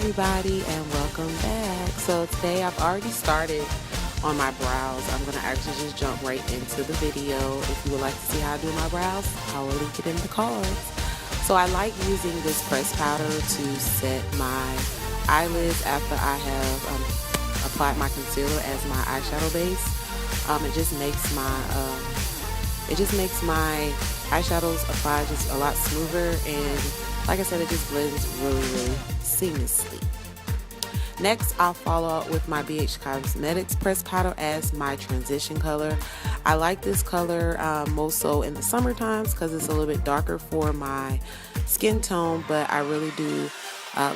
everybody, and welcome back. So today I've already started on my brows. I'm going to actually just jump right into the video. If you would like to see how I do my brows, I will link it in the cards. So I like using this press powder to set my eyelids after I have applied my concealer as my eyeshadow base. It just makes my eyeshadows apply just a lot smoother, and like I said, it just blends really seamlessly. Next, I'll follow up with my BH Cosmetics press powder as my transition color. I like this color most so in the summer times because it's a little bit darker for my skin tone, but I really do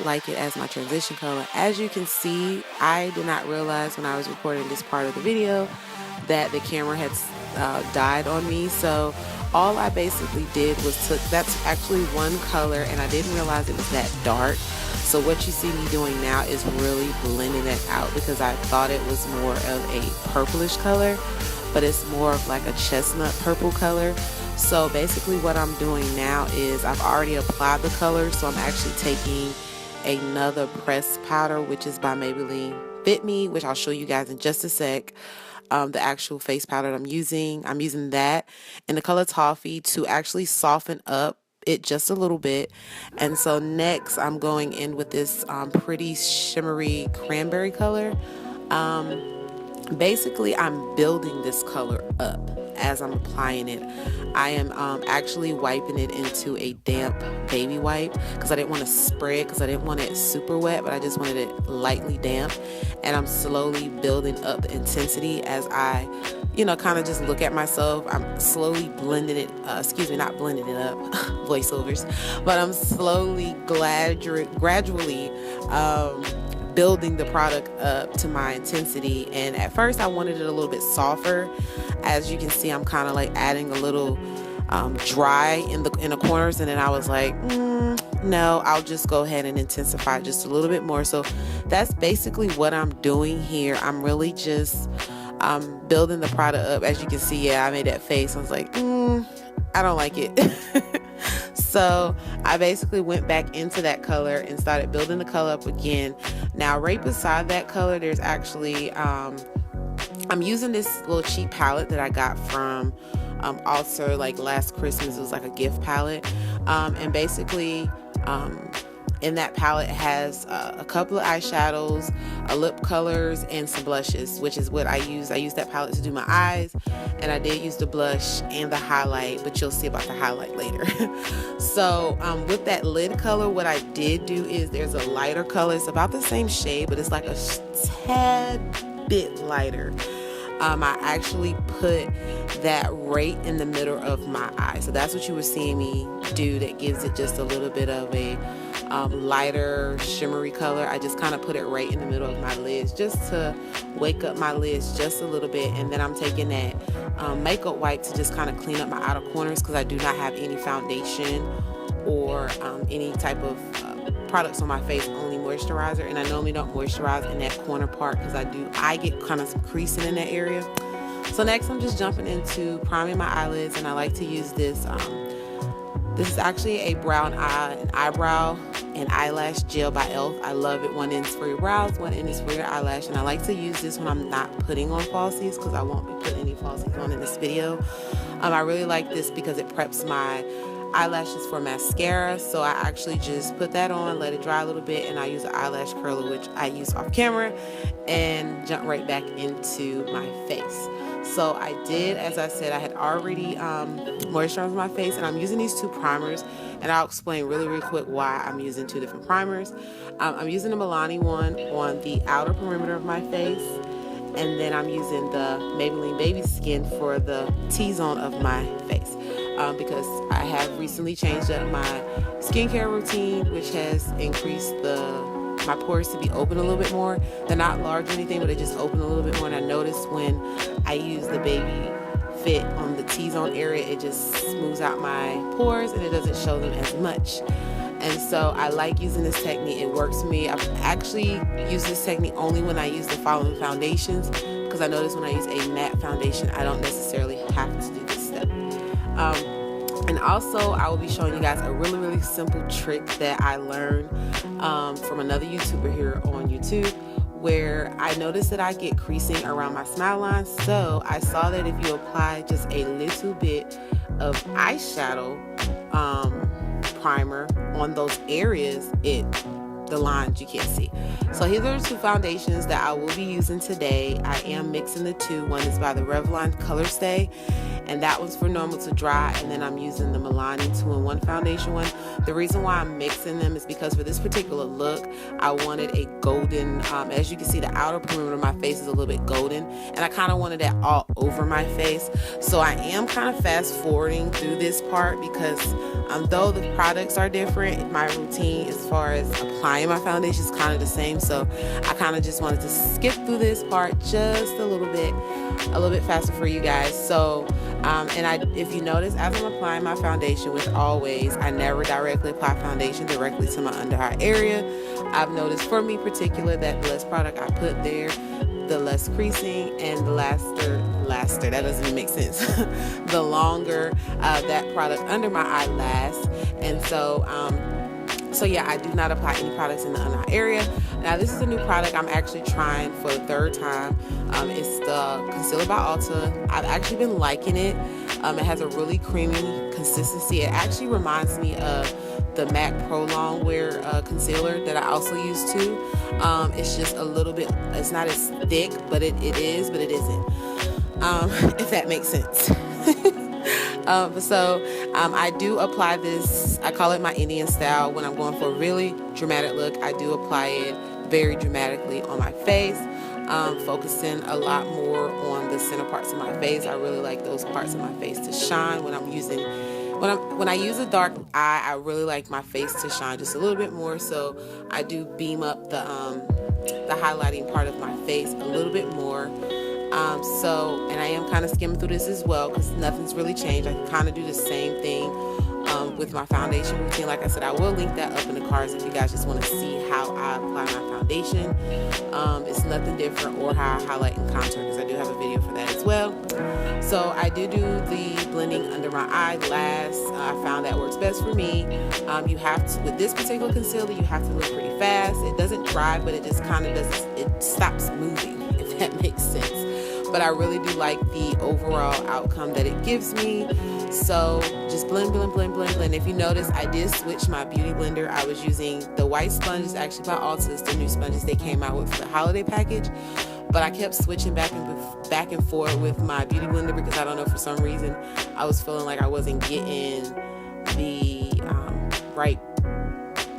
like it as my transition color. As you can see, I did not realize when I was recording this part of the video that the camera had died on me, so all I basically did was that's actually one color, and I didn't realize it was that dark. So what you see me doing now is really blending it out because I thought it was more of a purplish color, but it's more of like a chestnut purple color. So basically what I'm doing now is I've already applied the color, so I'm actually taking another press powder, which is by Maybelline Fit Me, which I'll show you guys in just a sec. The actual face powder I'm using that in the color Toffee to actually soften up it just a little bit. And so next I'm going in with this pretty shimmery cranberry color. Basically I'm building this color up as I'm applying it. I am actually wiping it into a damp baby wipe because I didn't want to spray it because I didn't want it super wet, but I just wanted it lightly damp. And I'm slowly building up the intensity as I, kind of just look at myself. I'm slowly blending it, not blending it up, voiceovers, but I'm slowly, gradually building the product up to my intensity. And at first I wanted it a little bit softer. As you can see, I'm kind of like adding a little dry in the corners, and then I was like, no, I'll just go ahead and intensify just a little bit more. So that's basically what I'm doing here. I'm really just building the product up. As you can see, yeah, I made that face. I was like, I don't like it. So I basically went back into that color and started building the color up again. Now right beside that color, there's actually I'm using this little cheap palette that I got from also like last Christmas. It was like a gift palette, and basically in that palette has a couple of eyeshadows, lip colors, and some blushes, which is what I use. I use that palette to do my eyes, and I did use the blush and the highlight, but you'll see about the highlight later. So with that lid color, what I did do is there's a lighter color. It's about the same shade, but it's like a tad bit lighter. I actually put that right in the middle of my eye. So that's what you were seeing me do. That gives it just a little bit of a lighter shimmery color. I just kind of put it right in the middle of my lids just to wake up my lids just a little bit. And then I'm taking that makeup wipe to just kind of clean up my outer corners because I do not have any foundation or any type of products on my face, only moisturizer, and I normally don't moisturize in that corner part because I get kind of some creasing in that area. So next I'm just jumping into priming my eyelids, and I like to use this this is actually a brown eyebrow and eyelash gel by e.l.f. I love it. One end is for your brows, one end is for your eyelash, and I like to use this when I'm not putting on falsies because I won't be putting any falsies on in this video. I really like this because it preps my eyelashes for mascara. So I actually just put that on, let it dry a little bit, and I use an eyelash curler, which I use off camera, and jump right back into my face. So I did, as I said, I had already moisturized my face, and I'm using these two primers, and I'll explain really quick why I'm using two different primers. I'm using the Milani one on the outer perimeter of my face, and then I'm using the Maybelline Baby Skin for the T-zone of my face. Because I have recently changed up my skincare routine, which has increased my pores to be open a little bit more. They're not large or anything, but they just open a little bit more. And I noticed when I use the Baby Fit on the T-zone area, it just smooths out my pores and it doesn't show them as much. And so I like using this technique. It works for me. I've actually used this technique only when I use the following foundations, because I notice when I use a matte foundation, I don't necessarily have to do this step. And also I will be showing you guys a really simple trick that I learned from another YouTuber here on YouTube, where I noticed that I get creasing around my smile line. So I saw that if you apply just a little bit of eyeshadow primer on those areas, the lines you can't see. So here are the two foundations that I will be using today. I am mixing the two. One is by the Revlon Color Stay, and that one's for normal to dry, and then I'm using the Milani 2-in-1 foundation one. The reason why I'm mixing them is because for this particular look, I wanted a golden, as you can see, the outer perimeter of my face is a little bit golden, and I kind of wanted that all over my face. So I am kind of fast forwarding through this part because though the products are different, my routine as far as applying my foundation is kind of the same. So I kind of just wanted to skip through this part just a little bit faster for you guys. So if you notice, as I'm applying my foundation, which always, I never directly apply foundation directly to my under eye area. I've noticed for me particular that the less product I put there, the less creasing, and the laster, that doesn't even make sense, the longer that product under my eye lasts. And so yeah, I do not apply any products in the under eye area. Now this is a new product I'm actually trying for the third time. It's the concealer by Ulta. I've actually been liking it. It has a really creamy consistency. It actually reminds me of the MAC Pro Longwear concealer that I also use too. It's just a little bit, it's not as thick, but it is, but it isn't. If that makes sense. I do apply this, I call it my Indian style. When I'm going for a really dramatic look, I do apply it very dramatically on my face, focusing a lot more on the center parts of my face. I really like those parts of my face to shine when I use a dark eye. I really like my face to shine just a little bit more, so I do beam up the highlighting part of my face a little bit more. And I am kind of skimming through this as well because nothing's really changed. I can kind of do the same thing with my foundation routine. Like I said, I will link that up in the cards if you guys just want to see how I apply my foundation. It's nothing different, or how I highlight and contour, because I do have a video for that as well. So I do the blending under my eye last. I found that works best for me. You have to, with this particular concealer, you have to move pretty fast. It doesn't dry, but it just kind of does, it stops moving, if that makes sense. But I really do like the overall outcome that it gives me. So just blend. If you notice, I did switch my beauty blender. I was using the white sponges, actually by Ulta. It's the new sponges they came out with for the holiday package. But I kept switching back and forth with my beauty blender because I don't know, for some reason I was feeling like I wasn't getting the right,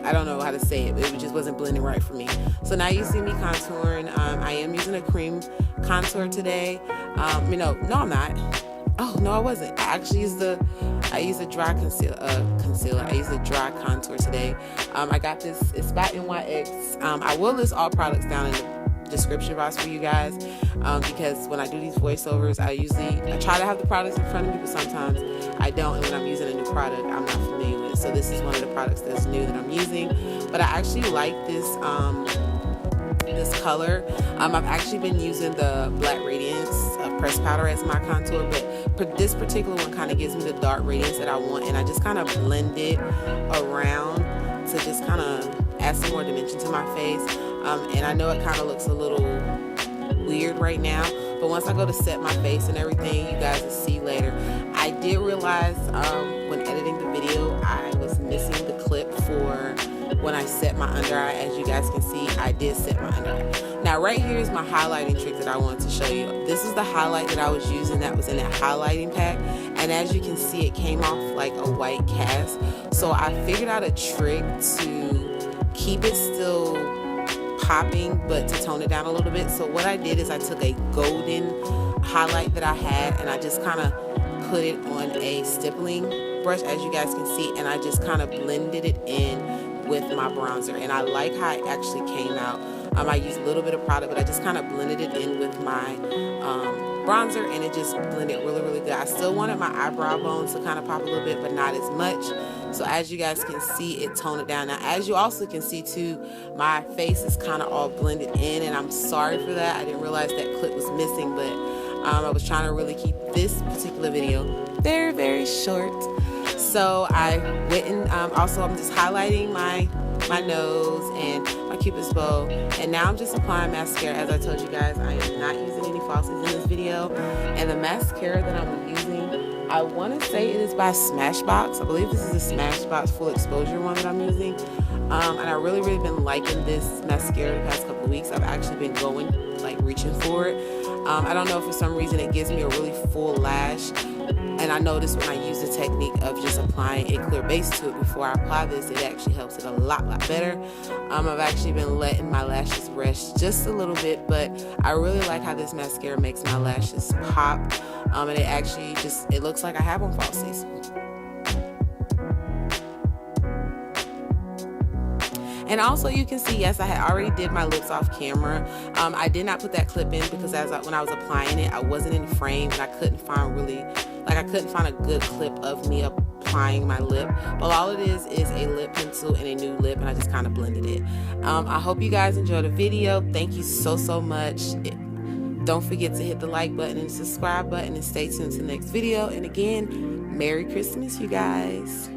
I don't know how to say it, but it just wasn't blending right for me. So now you see me contouring. I am using a cream contour today. No, I'm not. Oh no, I wasn't. I actually used I used a dry concealer. I used a dry contour today. I got this. It's by NYX. I will list all products down in the description box for you guys, because when I do these voiceovers, I try to have the products in front of me, but sometimes I don't, and when I'm using a new product I'm not familiar with. So this is one of the products that's new that I'm using. But I actually like this this color. I've actually been using the Black Radiance pressed powder as my contour, but this particular one kind of gives me the dark radiance that I want, and I just kind of blend it around to just kind of add some more dimension to my face. And I know it kind of looks a little weird right now, but once I go to set my face and everything, you guys will see later. I did realize when editing the video, I was missing the clip for when I set my under eye. As you guys can see, I did set my under eye. Now right here is my highlighting trick that I wanted to show you. This is the highlight that I was using that was in that highlighting pack, and as you can see, it came off like a white cast. So I figured out a trick to keep it still popping but to tone it down a little bit. So what I did is I took a golden highlight that I had, and I just kind of put it on a stippling brush, as you guys can see, and I just kind of blended it in with my bronzer, and I like how it actually came out. I used a little bit of product, but I just kind of blended it in with my bronzer, and it just blended really good. I still wanted my eyebrow bones to kind of pop a little bit, but not as much. So as you guys can see, it toned it down. Now as you also can see too, my face is kind of all blended in, and I'm sorry for that. I didn't realize that clip was missing, but I was trying to really keep this particular video very short. So I went and also I'm just highlighting my nose and my cupid's bow, and now I'm just applying mascara. As I told you guys, I am not using any falsies in this video, and the mascara that I'm using, I want to say it is by Smashbox. I believe this is a Smashbox full exposure one that I'm using, and I really been liking this mascara the past couple of weeks. I've actually been going, like, reaching for it. I don't know if for some reason it gives me a really full lash, and I noticed when I use the technique of just applying a clear base to it before I apply this, it actually helps it a lot better. I've actually been letting my lashes rest just a little bit, but I really like how this mascara makes my lashes pop, and it actually just, it looks like I have on falsies. And also you can see, yes, I had already did my lips off camera. I did not put that clip in because when I was applying it, I wasn't in frame and I couldn't find a good clip of me applying my lip. But all it is a lip pencil and a new lip, and I just kind of blended it. I hope you guys enjoyed the video. Thank you so much. Don't forget to hit the like button and subscribe button, and stay tuned to the next video. And again, Merry Christmas, you guys.